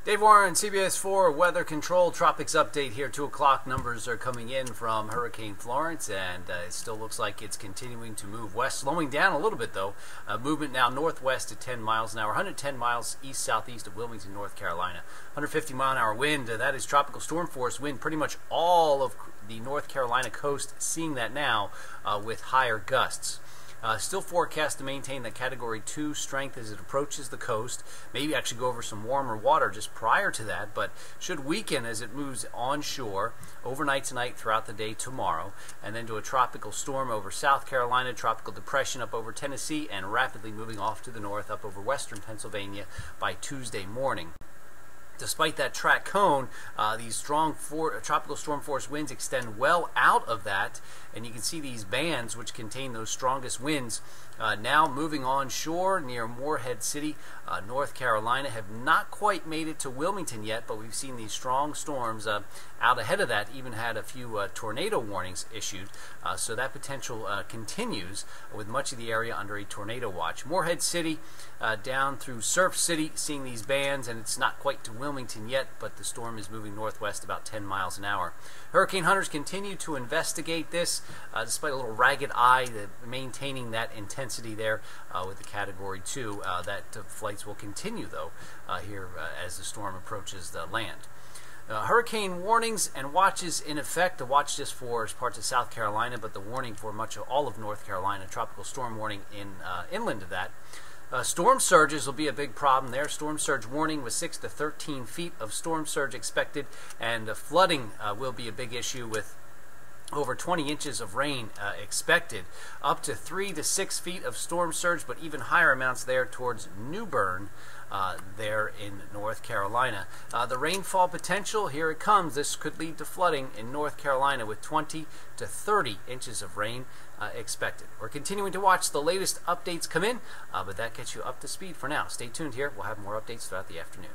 Dave Warren, CBS 4 Weather Control Tropics Update here. 2 o'clock numbers are coming in from Hurricane Florence, and it still looks like it's continuing to move west, slowing down a little bit though. Movement now northwest at 10 miles an hour, 110 miles east-southeast of Wilmington, North Carolina. 150 mile an hour wind, that is tropical storm force wind. Pretty much all of the North Carolina coast seeing that now with higher gusts. Still forecast to maintain the Category 2 strength as it approaches the coast. Maybe actually go over some warmer water just prior to that, but should weaken as it moves onshore overnight tonight, throughout the day tomorrow, and then to a tropical storm over South Carolina, tropical depression up over Tennessee, and rapidly moving off to the north up over western Pennsylvania by Tuesday morning. Despite that track cone, these strong tropical storm force winds extend well out of that, and you can see these bands which contain those strongest winds now moving onshore near Morehead City, North Carolina. Have not quite made it to Wilmington yet, but we've seen these strong storms out ahead of that. Even had a few tornado warnings issued, so that potential continues with much of the area under a tornado watch. Morehead City down through Surf City, seeing these bands, and it's not quite to Wilmington yet, but the storm is moving northwest about 10 miles an hour. Hurricane hunters continue to investigate this, despite a little ragged eye, maintaining that intensity there with the Category 2. That flights will continue, though, here as the storm approaches the land. Hurricane warnings and watches in effect. The watch just for parts of South Carolina, but the warning for much of all of North Carolina. Tropical storm warning in inland of that. Storm surges will be a big problem there. Storm surge warning with 6 to 13 feet of storm surge expected, and flooding will be a big issue with over 20 inches of rain expected. Up to 3 to 6 feet of storm surge, but even higher amounts there towards New Bern there in North Carolina. The rainfall potential, here it comes. This could lead to flooding in North Carolina with 20 to 30 inches of rain expected. We're continuing to watch the latest updates come in, but that gets you up to speed for now. Stay tuned here. We'll have more updates throughout the afternoon.